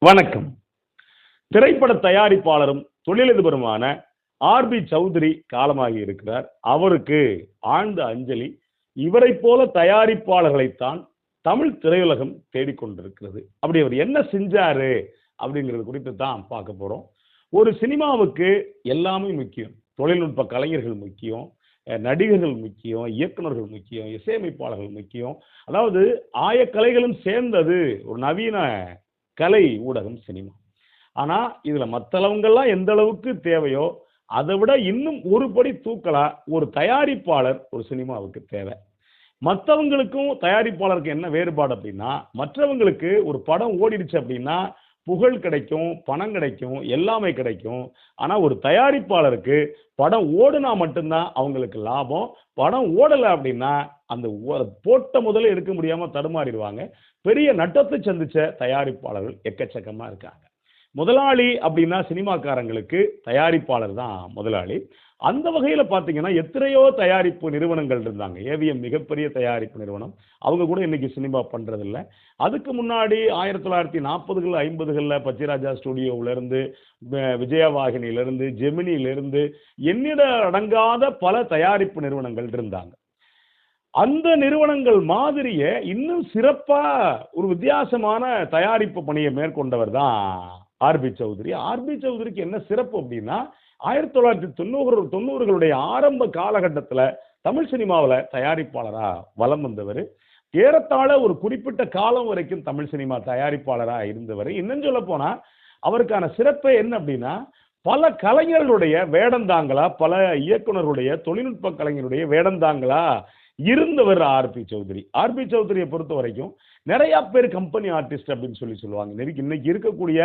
வணக்கம். திரைப்பட தயாரிப்பாளரும் தொழிலதிபருமான ஆர்.பி. சௌத்ரி காலமாகி இருக்கிறார். அவருக்கு ஆழ்ந்த அஞ்சலி. இவரைப் போல தயாரிப்பாளர்களைத்தான் தமிழ் திரையுலகம் தேடிக்கொண்டிருக்கிறது. அப்படி அவர் என்ன செஞ்சாரு அப்படிங்கிறது குறித்து தான் பார்க்க போறோம். ஒரு சினிமாவுக்கு எல்லாமே முக்கியம். தொழில்நுட்ப கலைஞர்கள் முக்கியம், நடிகர்கள் முக்கியம், இயக்குனர்கள் முக்கியம், இசையமைப்பாளர்கள் முக்கியம். அதாவது ஆயக்கலைகளும் சேர்ந்தது ஒரு நவீன கலை ஊடகம் சினிமா. ஆனா இதுல மத்தளவுங்கள்லாம் எந்த அளவுக்கு தேவையோ அதை விட இன்னும் ஒரு படி தூக்கலா ஒரு தயாரிப்பாளர் ஒரு சினிமாவுக்கு தேவை. மற்றவங்களுக்கும் தயாரிப்பாளருக்கு என்ன வேறுபாடு அப்படின்னா, மற்றவங்களுக்கு ஒரு படம் ஓடிடுச்சு அப்படின்னா புகழ் கிடைக்கும், பணம் கிடைக்கும், எல்லாமே கிடைக்கும். ஆனா ஒரு தயாரிப்பாளருக்கு படம் ஓடுனா மட்டும்தான் அவங்களுக்கு லாபம். படம் ஓடலை அப்படின்னா அந்த போட்ட முதல்ல எடுக்க முடியாம தடுமாறிடுவாங்க. பெரிய நட்டத்தை சந்திச்ச தயாரிப்பாளர்கள் எக்கச்சக்கமா இருக்காங்க. முதலாளி அப்படின்னா சினிமாக்காரங்களுக்கு தயாரிப்பாளர் தான் முதலாளி. அந்த வகையில பாத்தீங்கன்னா எத்தனையோ தயாரிப்பு நிறுவனங்கள் இருந்தாங்க. ஏவிஎம் மிகப்பெரிய தயாரிப்பு நிறுவனம். அவங்க கூட இன்னைக்கு சினிமா பண்றது இல்ல. அதுக்கு முன்னாடி 1940கள் 50களில் பச்சைராஜா ஸ்டுடியோவில இருந்து, விஜயவாகினியில இருந்து, ஜெமினியில இருந்து எண்ணிட அடங்காத பல தயாரிப்பு நிறுவனங்கள் இருந்தாங்க. அந்த நிறுவனங்கள் மாதிரியே இன்னும் சிறப்பா ஒரு வித்தியாசமான தயாரிப்பு பணியை மேற்கொண்டவர் தான் ஆர்.பி. சௌத்ரி. ஆர்.பி. சௌத்ரிக்கு என்ன சிறப்பு அப்படின்னா 1990களுடைய ஆரம்ப காலகட்டத்தில் தமிழ் சினிமாவில் தயாரிப்பாளரா வலம் வந்தவர். ஏறத்தாழ ஒரு குறிப்பிட்ட காலம் வரைக்கும் தமிழ் சினிமா தயாரிப்பாளரா இருந்தவர். இன்னும் சொல்ல போனா அவருக்கான சிறப்பே என்ன அப்படின்னா, பல கலைஞர்களுடைய வேடந்தாங்களா, பல இயக்குனருடைய தொழில்நுட்ப கலைஞருடைய வேடந்தாங்களா இருந்தவர் ஆர்.பி. சௌத்ரி. ஆர்.பி. சௌத்ரியை பொறுத்த வரைக்கும் நிறைய பேர் கம்பெனி ஆர்டிஸ்ட் அப்படின்னு சொல்லுவாங்க. இன்னைக்கு இருக்கக்கூடிய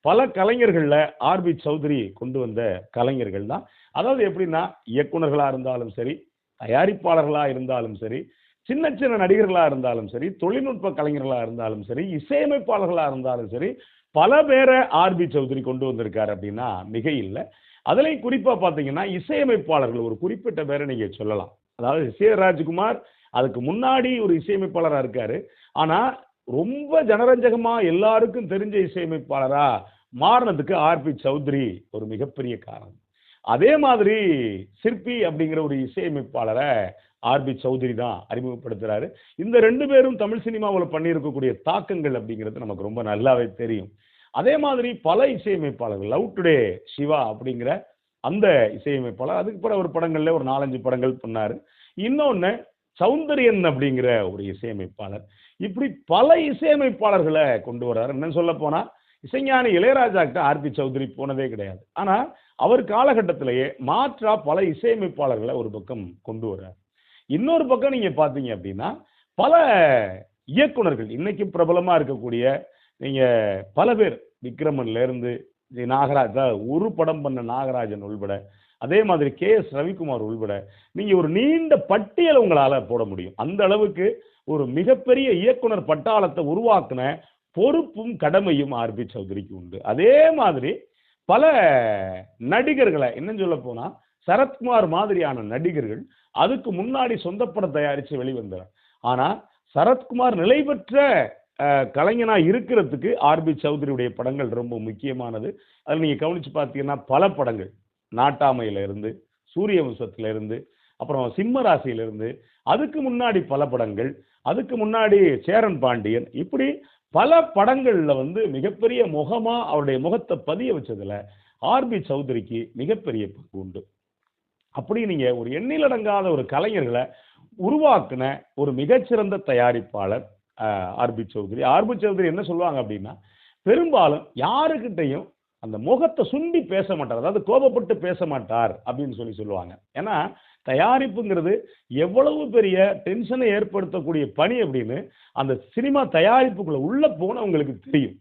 பல கலைஞர்கள்ல ஆர்.பி. சௌத்ரி கொண்டு வந்த கலைஞர்கள் தான். அதாவது எப்படின்னா, இயக்குனர்களா இருந்தாலும் சரி, தயாரிப்பாளர்களா இருந்தாலும் சரி, சின்ன சின்ன நடிகர்களா இருந்தாலும் சரி, தொழில்நுட்ப கலைஞர்களா இருந்தாலும் சரி, இசையமைப்பாளர்களா இருந்தாலும் சரி, பல பேரை ஆர்.பி. சௌத்ரி கொண்டு வந்திருக்காரு அப்படின்னா மிக இல்லை. அதுலயும் குறிப்பா பாத்தீங்கன்னா இசையமைப்பாளர்கள் ஒரு குறிப்பிட்ட பேரை நீங்க சொல்லலாம். அதாவது ராஜ்குமார் அதுக்கு முன்னாடி ஒரு இசையமைப்பாளரா இருக்காரு. ஆனா ரொம்ப ஜனரஞ்சகமா எல்லாருக்கும் தெரிஞ்ச இசையமைப்பாளரா மாறினதுக்கு ஆர்.பி. சௌத்ரி ஒரு மிகப்பெரிய காரணம். அதே மாதிரி சிற்பி அப்படிங்கிற ஒரு இசையமைப்பாளரை ஆர்.பி. சௌத்ரி தான் அறிமுகப்படுத்துறாரு. இந்த ரெண்டு பேரும் தமிழ் சினிமாவில் பண்ணியிருக்கக்கூடிய தாக்கங்கள் அப்படிங்கிறது நமக்கு ரொம்ப நல்லாவே தெரியும். அதே மாதிரி பல இசையமைப்பாளர்கள், லவ் டுடே சிவா அப்படிங்கிற அந்த இசையமைப்பாளர், அதுக்கு பிறகு ஒரு படங்கள்ல ஒரு 4-5 படங்கள் பண்ணாரு. இன்னொன்னு சௌந்தரியன் அப்படிங்கிற ஒரு இசையமைப்பாளர். இப்படி பல இசையமைப்பாளர்களை கொண்டு வர்றாரு. என்ன சொல்ல போனா இசைஞானி இளையராஜா கிட்ட ஆர்.பி. சௌத்ரி போனதே கிடையாது. ஆனா அவர் காலகட்டத்திலேயே மாற்றா பல இசையமைப்பாளர்களை ஒரு பக்கம் கொண்டு வர்றாரு. இன்னொரு பக்கம் நீங்க பாத்தீங்க அப்படின்னா பல இயக்குனர்கள் இன்னைக்கு பிரபலமா இருக்கக்கூடிய நீங்க பல பேர், விக்ரமன்ல இருந்து நாகராஜ், ஒரு படம் பண்ண நாகராஜன் உள்பட, அதே மாதிரி கே.எஸ். ரவிக்குமார் உள்பட நீங்க ஒரு நீண்ட பட்டியல் உங்களால போட முடியும். அந்த அளவுக்கு ஒரு மிகப்பெரிய இயக்குனர் பட்டாளத்தை உருவாக்குன பொறுப்பும் கடமையும் ஆர்.பி. சௌத்ரிக்கு உண்டு. அதே மாதிரி பல நடிகர்களை இன்னும் சொல்ல போனா சரத்குமார் மாதிரியான நடிகர்கள் அதுக்கு முன்னாடி சொந்த படம் தயாரிச்சு வெளிவந்தார். ஆனா சரத்குமார் நிலை பெற்ற கலைஞனா இருக்கிறதுக்கு ஆர்.பி. சௌத்ரியுடைய படங்கள் ரொம்ப முக்கியமானது. அதில் நீங்க கவனிச்சு பார்த்தீங்கன்னா பல படங்கள், நாட்டாமையில இருந்து, சூரிய வம்சத்தில இருந்து, அப்புறம் சிம்ம ராசியில இருந்து, அதுக்கு முன்னாடி பல படங்கள், அதுக்கு முன்னாடி சேரன் பாண்டியன், இப்படி பல படங்கள்ல மிகப்பெரிய முகமா அவருடைய முகத்தை பதிய வச்சதுல ஆர்.பி. சௌத்ரிக்கு மிகப்பெரிய பங்கு உண்டு. அப்படி நீங்க ஒரு எண்ணிலடங்காத ஒரு கலைஞர்களை உருவாக்குன ஒரு மிகச்சிறந்த தயாரிப்பாளர் ஆர்.பி. சௌத்ரி. ஆர்.பி. சௌத்ரி என்ன சொல்லுவாங்க அப்படின்னா, பெரும்பாலும் யாருக்கிட்டையும் அந்த முகத்தை சுண்டி பேச மாட்டார், அதாவது கோபப்பட்டு பேச மாட்டார் அப்படின்னு சொல்லுவாங்க. ஏன்னா தயாரிப்புங்கிறது எவ்வளவு பெரிய டென்ஷனை ஏற்படுத்தக்கூடிய பணி அப்படின்னு அந்த சினிமா தயாரிப்புக்குள்ள உள்ள போனவங்களுக்கு தெரியும்.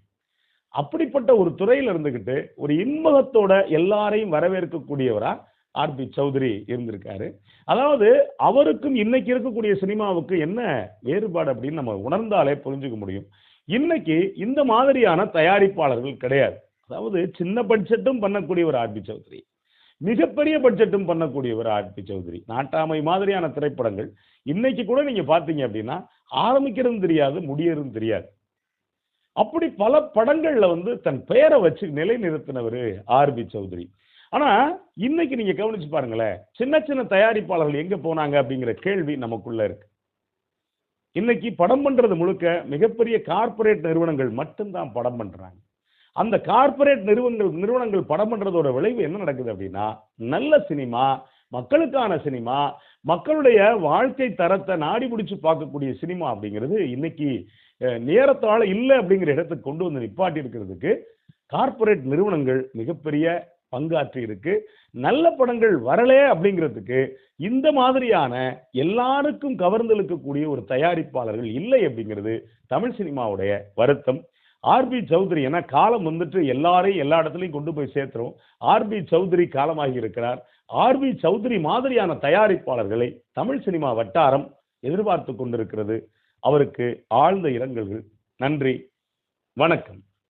அப்படிப்பட்ட ஒரு துறையில் இருந்துகிட்டு ஒரு இன்முகத்தோட எல்லாரையும் வரவேற்கக்கூடியவரா ஆர்.பி. சௌத்ரி இருந்திருக்காரு. அதாவது அவருக்கும் இன்னைக்கு இருக்கக்கூடிய சினிமாவுக்கு என்ன வேறுபாடு அப்படின்னு நம்ம உணர்ந்தாலே புரிஞ்சுக்க முடியும். இன்னைக்கு இந்த மாதிரியான தயாரிப்பாளர்கள் கிடையாது. அதாவது சின்ன பட்ஜெட்டும் பண்ணக்கூடியவர் ஆர்.பி. சௌத்ரி, மிகப்பெரிய பட்ஜெட்டும் பண்ணக்கூடியவர் ஆர்.பி. சௌத்ரி. நாட்டாமை மாதிரியான திரைப்படங்கள் இன்னைக்கு கூட நீங்க பாத்தீங்க அப்படின்னா ஆரம்பிக்கிறதும் தெரியாது, முடியறதும் தெரியாது. அப்படி பல படங்கள்ல வந்து தன் பெயரை வச்சு நிலைநிறுத்தினவர் ஆர்பி சௌத்ரி. ஆனா இன்னைக்கு நீங்க கவனிச்சு பாருங்களேன், சின்ன சின்ன தயாரிப்பாளர்கள் எங்க போனாங்க அப்படிங்கிற கேள்வி நமக்குள்ள இருக்கு. இன்னைக்கு படம் பண்றது முழுக்க மிகப்பெரிய கார்ப்பரேட் நிறுவனங்கள் மட்டும்தான் படம் பண்றாங்க. அந்த கார்ப்பரேட் நிறுவனங்கள் படம் பண்றதோட விளைவு என்ன நடக்குது அப்படின்னா, நல்ல சினிமா, மக்களுக்கான சினிமா, மக்களுடைய வாழ்க்கை தரத்தை நாடி பிடிச்சு பார்க்கக்கூடிய சினிமா அப்படிங்கிறது இன்னைக்கு நேரத்தால இல்ல அப்படிங்கிற இடத்துக்கு கொண்டு வந்து நிப்பாட்டி இருக்கிறதுக்கு கார்ப்பரேட் நிறுவனங்கள் மிகப்பெரிய பங்காற்றி இருக்கு. நல்ல படங்கள் வரலே அப்படிங்கிறதுக்கு இந்த மாதிரியான எல்லாருக்கும் கவர்ந்தெழுக்கக்கூடிய ஒரு தயாரிப்பாளர்கள் இல்லை அப்படிங்கிறது தமிழ் சினிமாவுடைய வருத்தம். ஆர்பி சௌத்ரி என காலம் வந்துட்டு எல்லாரையும் எல்லா இடத்துலையும் கொண்டு போய் சேர்த்துரும். ஆர்பி சௌத்ரி காலமாகி இருக்கிறார். ஆர்பி சௌத்ரி மாதிரியான தயாரிப்பாளர்களை தமிழ் சினிமா வட்டாரம் எதிர்பார்த்து கொண்டிருக்கிறது. அவருக்கு ஆழ்ந்த இரங்கல்கள். நன்றி, வணக்கம்.